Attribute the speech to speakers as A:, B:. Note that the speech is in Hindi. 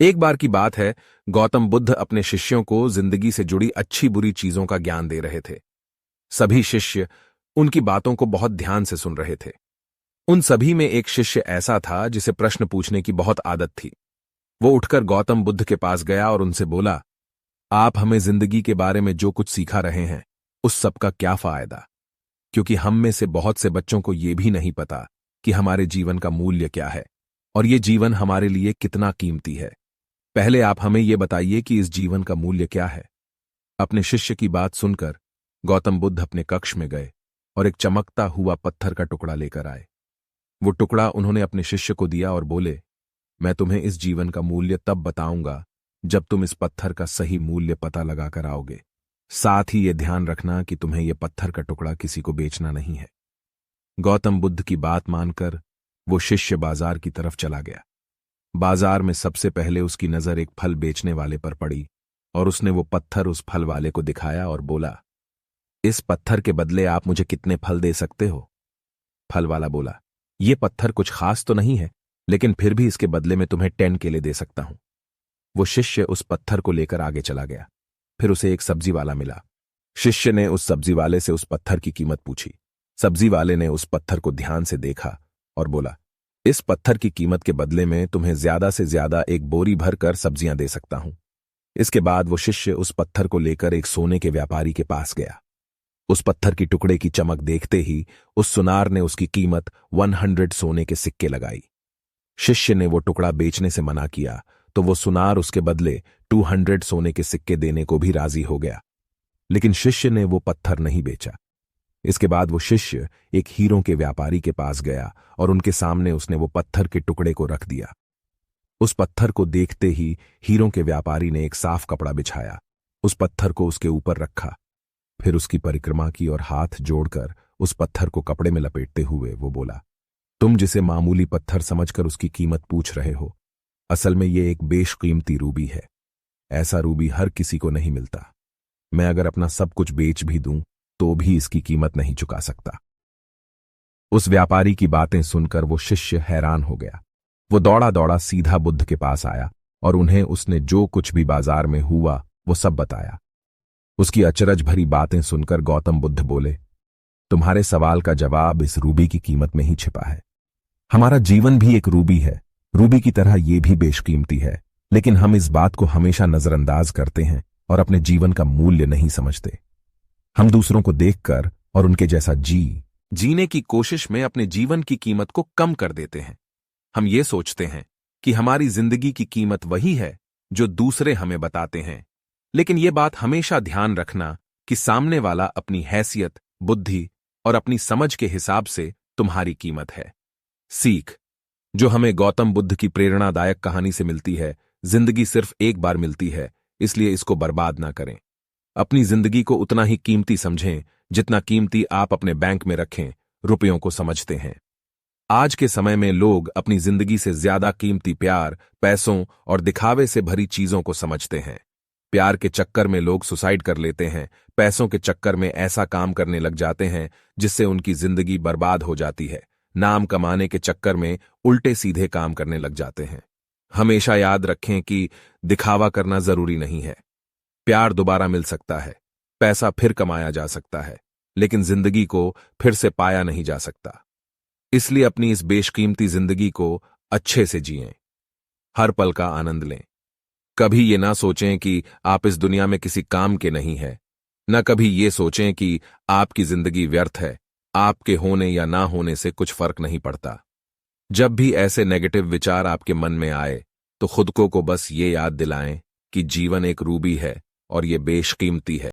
A: एक बार की बात है, गौतम बुद्ध अपने शिष्यों को जिंदगी से जुड़ी अच्छी बुरी चीजों का ज्ञान दे रहे थे। सभी शिष्य उनकी बातों को बहुत ध्यान से सुन रहे थे। उन सभी में एक शिष्य ऐसा था जिसे प्रश्न पूछने की बहुत आदत थी। वो उठकर गौतम बुद्ध के पास गया और उनसे बोला, आप हमें जिंदगी के बारे में जो कुछ सिखा रहे हैं उस सब का क्या फायदा? क्योंकि हम में से बहुत से बच्चों को यह भी नहीं पता कि हमारे जीवन का मूल्य क्या है और ये जीवन हमारे लिए कितना कीमती है। पहले आप हमें यह बताइए कि इस जीवन का मूल्य क्या है। अपने शिष्य की बात सुनकर गौतम बुद्ध अपने कक्ष में गए और एक चमकता हुआ पत्थर का टुकड़ा लेकर आए। वो टुकड़ा उन्होंने अपने शिष्य को दिया और बोले, मैं तुम्हें इस जीवन का मूल्य तब बताऊंगा जब तुम इस पत्थर का सही मूल्य पता लगाकर आओगे। साथ ही ये ध्यान रखना कि तुम्हें यह पत्थर का टुकड़ा किसी को बेचना नहीं है। गौतम बुद्ध की बात मानकर वो शिष्य बाजार की तरफ चला गया। बाजार में सबसे पहले उसकी नजर एक फल बेचने वाले पर पड़ी और उसने वो पत्थर उस फल वाले को दिखाया और बोला, इस पत्थर के बदले आप मुझे कितने फल दे सकते हो? फल वाला बोला, ये पत्थर कुछ खास तो नहीं है, लेकिन फिर भी इसके बदले में तुम्हें 10 केले दे सकता हूं। वो शिष्य उस पत्थर को लेकर आगे चला गया। फिर उसे एक सब्जी वाला मिला। शिष्य ने उस सब्जी वाले से उस पत्थर की कीमत पूछी। सब्जी वाले ने उस पत्थर को ध्यान से देखा और बोला, इस पत्थर की कीमत के बदले में तुम्हें ज्यादा से ज्यादा एक बोरी भर कर सब्जियां दे सकता हूं। इसके बाद वो शिष्य उस पत्थर को लेकर एक सोने के व्यापारी के पास गया। उस पत्थर की टुकड़े की चमक देखते ही उस सुनार ने उसकी कीमत 100 सोने के सिक्के लगाई। शिष्य ने वो टुकड़ा बेचने से मना किया तो वो सुनार उसके बदले 200 सोने के सिक्के देने को भी राजी हो गया, लेकिन शिष्य ने वो पत्थर नहीं बेचा। इसके बाद वो शिष्य एक हीरों के व्यापारी के पास गया और उनके सामने उसने वो पत्थर के टुकड़े को रख दिया। उस पत्थर को देखते ही हीरों के व्यापारी ने एक साफ कपड़ा बिछाया, उस पत्थर को उसके ऊपर रखा, फिर उसकी परिक्रमा की और हाथ जोड़कर उस पत्थर को कपड़े में लपेटते हुए वो बोला, तुम जिसे मामूली पत्थर समझकर उसकी कीमत पूछ रहे हो, असल में ये एक बेशकीमती रूबी है। ऐसा रूबी हर किसी को नहीं मिलता। मैं अगर अपना सब कुछ बेच भी दूं तो भी इसकी कीमत नहीं चुका सकता। उस व्यापारी की बातें सुनकर वो शिष्य हैरान हो गया। वो दौड़ा दौड़ा सीधा बुद्ध के पास आया और उन्हें उसने जो कुछ भी बाजार में हुआ वो सब बताया। उसकी अचरज भरी बातें सुनकर गौतम बुद्ध बोले, तुम्हारे सवाल का जवाब इस रूबी की कीमत में ही छिपा है। हमारा जीवन भी एक रूबी है, रूबी की तरह ये भी बेशकीमती है, लेकिन हम इस बात को हमेशा नजरअंदाज करते हैं और अपने जीवन का मूल्य नहीं समझते। हम दूसरों को देखकर और उनके जैसा जीने की कोशिश में अपने जीवन की कीमत को कम कर देते हैं। हम ये सोचते हैं कि हमारी जिंदगी की कीमत वही है जो दूसरे हमें बताते हैं, लेकिन ये बात हमेशा ध्यान रखना कि सामने वाला अपनी हैसियत, बुद्धि और अपनी समझ के हिसाब से तुम्हारी कीमत है। सीख जो हमें गौतम बुद्ध की प्रेरणादायक कहानी से मिलती है, जिंदगी सिर्फ एक बार मिलती है, इसलिए इसको बर्बाद ना करें। अपनी जिंदगी को उतना ही कीमती समझें जितना कीमती आप अपने बैंक में रखें रुपयों को समझते हैं। आज के समय में लोग अपनी जिंदगी से ज्यादा कीमती प्यार, पैसों और दिखावे से भरी चीजों को समझते हैं। प्यार के चक्कर में लोग सुसाइड कर लेते हैं, पैसों के चक्कर में ऐसा काम करने लग जाते हैं जिससे उनकी जिंदगी बर्बाद हो जाती है, नाम कमाने के चक्कर में उल्टे सीधे काम करने लग जाते हैं। हमेशा याद रखें कि दिखावा करना जरूरी नहीं है। प्यार दोबारा मिल सकता है, पैसा फिर कमाया जा सकता है, लेकिन जिंदगी को फिर से पाया नहीं जा सकता। इसलिए अपनी इस बेशकीमती जिंदगी को अच्छे से जिएं, हर पल का आनंद लें। कभी ये ना सोचें कि आप इस दुनिया में किसी काम के नहीं हैं, न कभी ये सोचें कि आपकी जिंदगी व्यर्थ है। आपके होने या ना होने से कुछ फर्क नहीं पड़ता। जब भी ऐसे नेगेटिव विचार आपके मन में आए तो खुद को बस ये याद दिलाएं कि जीवन एक रूबी है और ये बेशकीमती है।